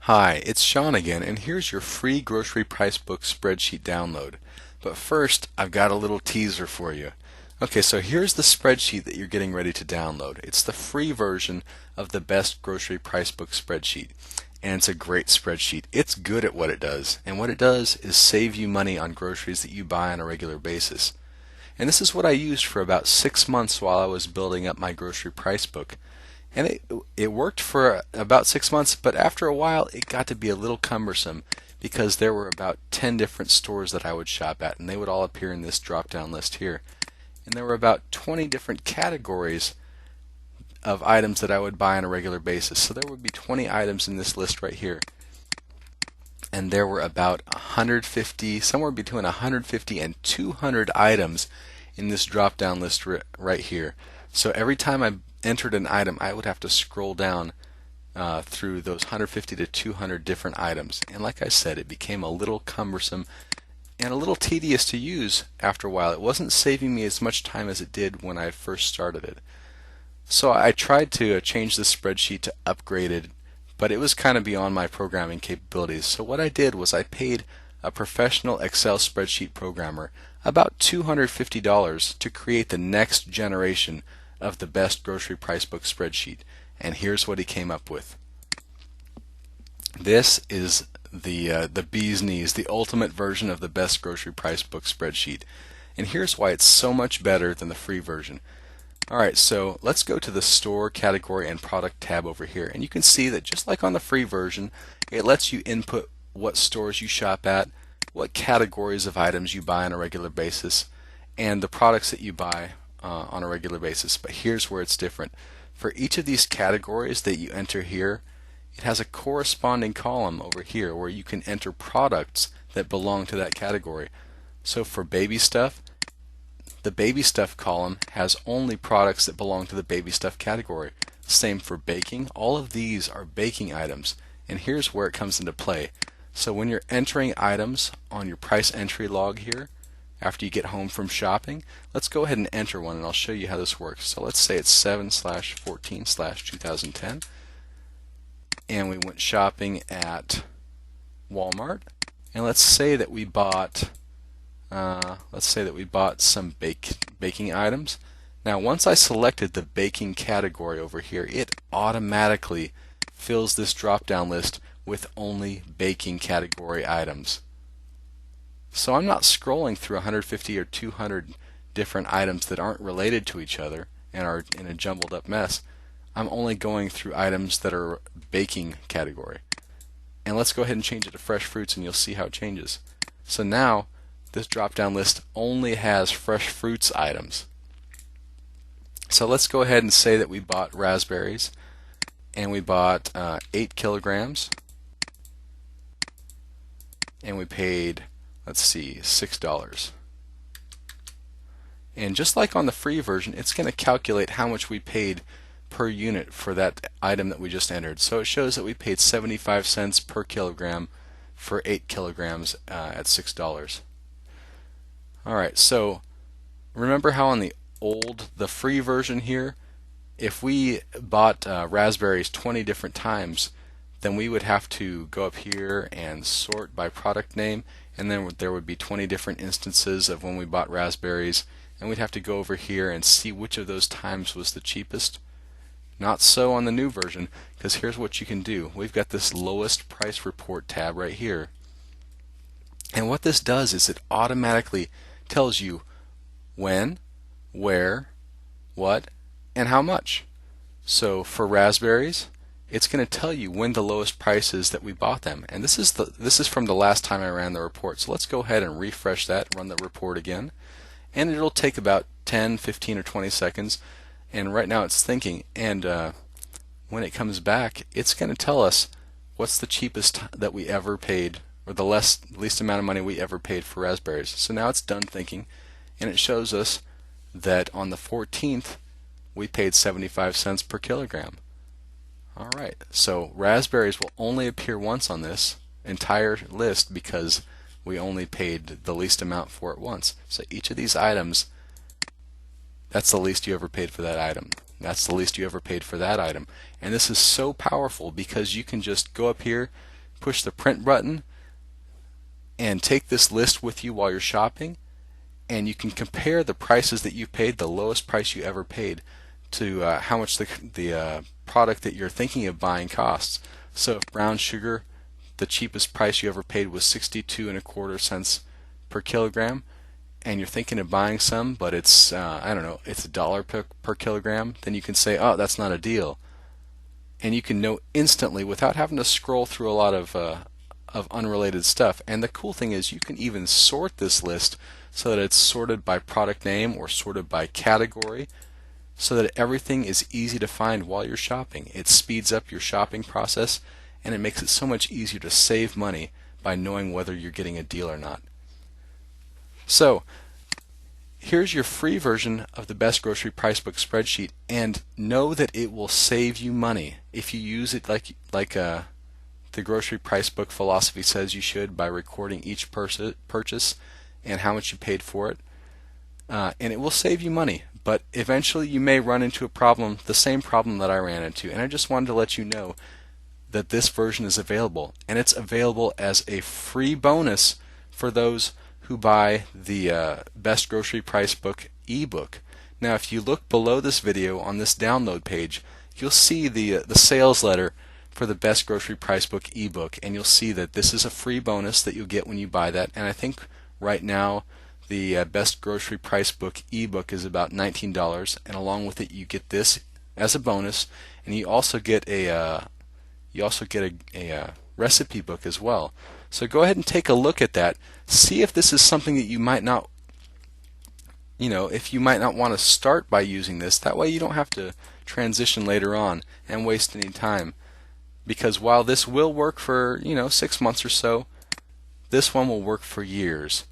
Hi, it's Sean again, and here's your free grocery price book spreadsheet download. But first, I've got a little teaser for you. Okay, so here's the spreadsheet that you're getting ready to download. It's the free version of the best grocery price book spreadsheet. And it's a great spreadsheet. It's good at what it does, and what it does is save you money on groceries that you buy on a regular basis. And this is what I used for about 6 months while I was building up my grocery price book. And it worked for about 6 months, but after a while it got to be a little cumbersome because there were about 10 different stores that I would shop at, and they would all appear in this drop down list here. And there were about 20 different categories of items that I would buy on a regular basis. So there would be 20 items in this list right here. And there were about 150, somewhere between 150 and 200 items in this drop down list right here. So every time I entered an item, I would have to scroll down through those 150 to 200 different items. And like I said, it became a little cumbersome and a little tedious to use after a while. It wasn't saving me as much time as it did when I first started it. So I tried to change the spreadsheet to upgrade it, but it was kind of beyond my programming capabilities. So what I did was I paid a professional Excel spreadsheet programmer about $250 to create the next generation of the best grocery price book spreadsheet. And here's what he came up with. This is the bee's knees, the ultimate version of the best grocery price book spreadsheet. And here's why it's so much better than the free version. Alright, so let's go to the store, category, and product tab over here. And you can see that just like on the free version, it lets you input what stores you shop at, what categories of items you buy on a regular basis, and the products that you buy on a regular basis. But here's where it's different. For each of these categories that you enter here, it has a corresponding column over here where you can enter products that belong to that category. So for baby stuff, the baby stuff column has only products that belong to the baby stuff category. Same for baking. All of these are baking items. And here's where it comes into play. So when you're entering items on your price entry log here, after you get home from shopping, let's go ahead and enter one and I'll show you how this works. So let's say it's 7/14/2010, and we went shopping at Walmart, and let's say that we bought some baking items. Now once I selected the baking category over here, it automatically fills this drop down list with only baking category items. So I'm not scrolling through 150 or 200 different items that aren't related to each other and are in a jumbled up mess. I'm only going through items that are baking category. And let's go ahead and change it to fresh fruits and you'll see how it changes. So now this drop down list only has fresh fruits items. So let's go ahead and say that we bought raspberries and we bought 8 kilograms and we paid, let's see, $6. And just like on the free version, it's going to calculate how much we paid per unit for that item that we just entered. So it shows that we paid 75 cents per kilogram for 8 kilograms at $6. Alright, so remember how on the free version here, if we bought raspberries 20 different times, then we would have to go up here and sort by product name, and then there would be 20 different instances of when we bought raspberries, and we'd have to go over here and see which of those times was the cheapest. Not so on the new version, because here's what you can do. We've got this lowest price report tab right here, and what this does is it automatically tells you when, where, what, and how much. So for raspberries, it's going to tell you when the lowest price is that we bought them, and this is from the last time I ran the report. So let's go ahead and refresh that, run the report again, and it'll take about 10, 15, or 20 seconds. And right now it's thinking, and when it comes back, it's going to tell us what's the cheapest that we ever paid, or the least amount of money we ever paid for raspberries. So now it's done thinking, and it shows us that on the 14th we paid 75 cents per kilogram. Alright, so raspberries will only appear once on this entire list because we only paid the least amount for it once. So each of these items, that's the least you ever paid for that item. That's the least you ever paid for that item. And this is so powerful because you can just go up here, push the print button and take this list with you while you're shopping, and you can compare the prices that you paid, the lowest price you ever paid, to how much the product that you're thinking of buying costs. So if brown sugar, the cheapest price you ever paid was 62.25 cents per kilogram, and you're thinking of buying some, but it's I don't know, it's $1 per kilogram, then you can say, oh, that's not a deal, and you can know instantly without having to scroll through a lot of unrelated stuff. And the cool thing is you can even sort this list so that it's sorted by product name or sorted by category, so that everything is easy to find while you're shopping. It speeds up your shopping process, and it makes it so much easier to save money by knowing whether you're getting a deal or not. So here's your free version of the Best Grocery Price Book spreadsheet, and know that it will save you money if you use it like the Grocery Price Book philosophy says you should, by recording each purchase and how much you paid for it. And it will save you money, but eventually you may run into a problem, the same problem that I ran into, and I just wanted to let you know that this version is available, and it's available as a free bonus for those who buy the Best Grocery Price Book ebook. Now if you look below this video on this download page, you'll see the sales letter for the Best Grocery Price Book ebook, and you'll see that this is a free bonus that you'll get when you buy that. And I think right now the Best Grocery Price Book ebook is about $19, and along with it you get this as a bonus, and you also get a recipe book as well. So go ahead and take a look at that. See if this is something that you might not, if you might not want to start by using this. That way you don't have to transition later on and waste any time. Because while this will work for 6 months or so, this one will work for years.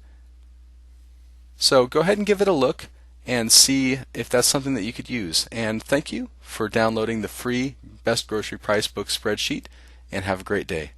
So go ahead and give it a look and see if that's something that you could use. And thank you for downloading the free Best Grocery Price Book spreadsheet, and have a great day.